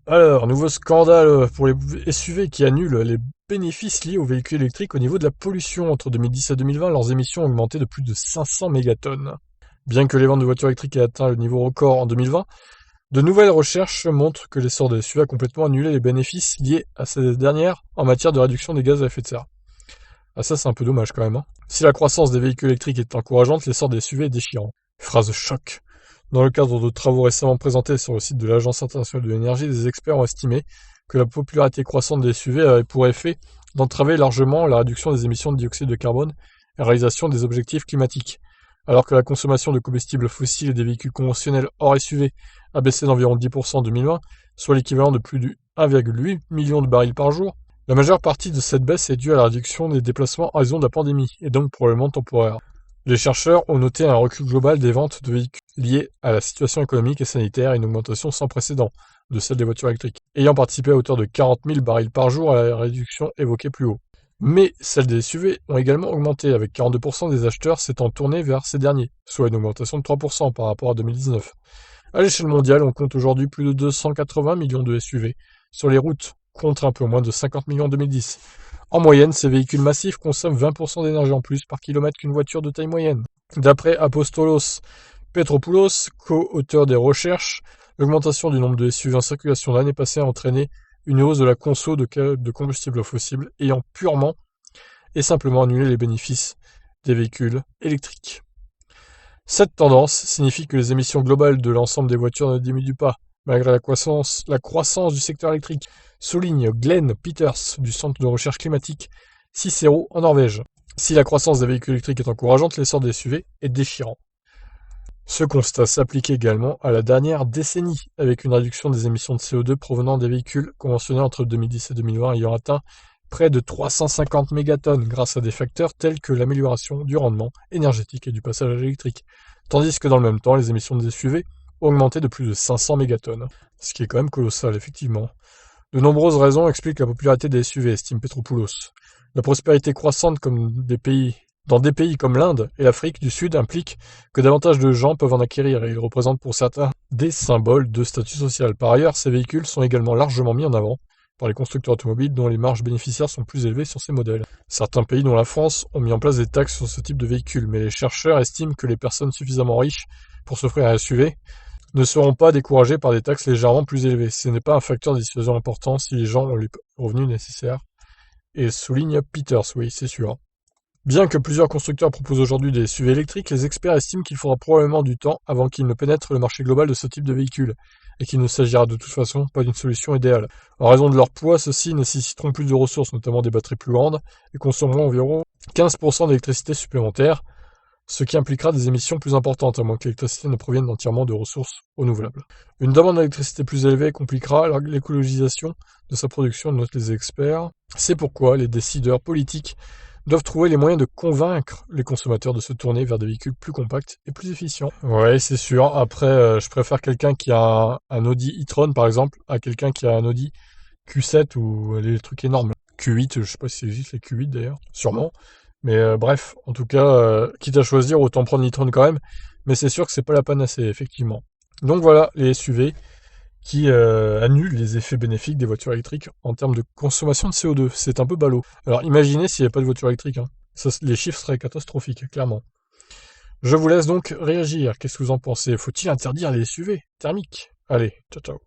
Alors, nouveau scandale pour les SUV qui annulent les bénéfices liés aux véhicules électriques au niveau de la pollution. Entre 2010 et 2020, leurs émissions ont augmenté de plus de 500 mégatonnes. Bien que les ventes de voitures électriques aient atteint le niveau record en 2020, de nouvelles recherches montrent que l'essor des SUV a complètement annulé les bénéfices liés à ces dernières en matière de réduction des gaz à effet de serre. Ah ça c'est un peu dommage quand même, hein. Si la croissance des véhicules électriques est encourageante, l'essor des SUV est déchirant. Phrase choc. Dans le cadre de travaux récemment présentés sur le site de l'Agence internationale de l'énergie, des experts ont estimé que la popularité croissante des SUV avait pour effet d'entraver largement la réduction des émissions de dioxyde de carbone et la réalisation des objectifs climatiques. Alors que la consommation de combustibles fossiles et des véhicules conventionnels hors SUV a baissé d'environ 10% en 2020, soit l'équivalent de plus de 1,8 million de barils par jour, la majeure partie de cette baisse est due à la réduction des déplacements en raison de la pandémie, et donc probablement temporaire. Les chercheurs ont noté un recul global des ventes de véhicules lié à la situation économique et sanitaire et une augmentation sans précédent de celle des voitures électriques, ayant participé à hauteur de 40 000 barils par jour à la réduction évoquée plus haut. Mais celles des SUV ont également augmenté, avec 42% des acheteurs s'étant tournés vers ces derniers, soit une augmentation de 3% par rapport à 2019. À l'échelle mondiale, on compte aujourd'hui plus de 280 millions de SUV sur les routes, contre un peu moins de 50 millions en 2010. En moyenne, ces véhicules massifs consomment 20% d'énergie en plus par kilomètre qu'une voiture de taille moyenne. D'après Apostolos Petropoulos, co-auteur des recherches, l'augmentation du nombre de SUV en circulation l'année passée a entraîné une hausse de la conso de combustibles fossiles ayant purement et simplement annulé les bénéfices des véhicules électriques. Cette tendance signifie que les émissions globales de l'ensemble des voitures ne diminuent pas, malgré la croissance du secteur électrique, souligne Glenn Peters du Centre de recherche climatique Cicero en Norvège. Si la croissance des véhicules électriques est encourageante, l'essor des SUV est déchirant. Ce constat s'applique également à la dernière décennie, avec une réduction des émissions de CO2 provenant des véhicules conventionnels entre 2010 et 2020 ayant atteint près de 350 mégatonnes grâce à des facteurs tels que l'amélioration du rendement énergétique et du passage à l'électrique, tandis que dans le même temps, les émissions des SUV ont augmenté de plus de 500 mégatonnes, ce qui est quand même colossal, effectivement. De nombreuses raisons expliquent la popularité des SUV, estime Petropoulos. La prospérité croissante dans des pays comme l'Inde et l'Afrique du Sud implique que davantage de gens peuvent en acquérir et ils représentent pour certains des symboles de statut social. Par ailleurs, ces véhicules sont également largement mis en avant par les constructeurs automobiles dont les marges bénéficiaires sont plus élevées sur ces modèles. Certains pays, dont la France, ont mis en place des taxes sur ce type de véhicules, mais les chercheurs estiment que les personnes suffisamment riches pour s'offrir un SUV ne seront pas découragées par des taxes légèrement plus élevées. Ce n'est pas un facteur de dissuasion important si les gens ont les revenus nécessaires. Et souligne Peters, oui, c'est sûr. Bien que plusieurs constructeurs proposent aujourd'hui des SUV électriques, les experts estiment qu'il faudra probablement du temps avant qu'ils ne pénètrent le marché global de ce type de véhicule, et qu'il ne s'agira de toute façon pas d'une solution idéale. En raison de leur poids, ceux-ci nécessiteront plus de ressources, notamment des batteries plus grandes, et consommeront environ 15% d'électricité supplémentaire, ce qui impliquera des émissions plus importantes, à moins que l'électricité ne provienne entièrement de ressources renouvelables. Une demande d'électricité plus élevée compliquera l'écologisation de sa production, notent les experts. C'est pourquoi les décideurs politiques doivent trouver les moyens de convaincre les consommateurs de se tourner vers des véhicules plus compacts et plus efficients. Ouais, c'est sûr. Après, je préfère quelqu'un qui a un Audi e-tron, par exemple, à quelqu'un qui a un Audi Q7 ou les trucs énormes. Q8, je sais pas si ça existe les Q8 d'ailleurs, sûrement. Mais bref, en tout cas, quitte à choisir, autant prendre l'e-tron quand même. Mais c'est sûr que c'est pas la panacée, effectivement. Donc voilà, les SUV qui annule les effets bénéfiques des voitures électriques en termes de consommation de CO2. C'est un peu ballot. Alors imaginez s'il n'y avait pas de voiture électrique, hein. Ça, les chiffres seraient catastrophiques, clairement. Je vous laisse donc réagir. Qu'est-ce que vous en pensez? Faut-il interdire les SUV thermiques? Allez, ciao ciao.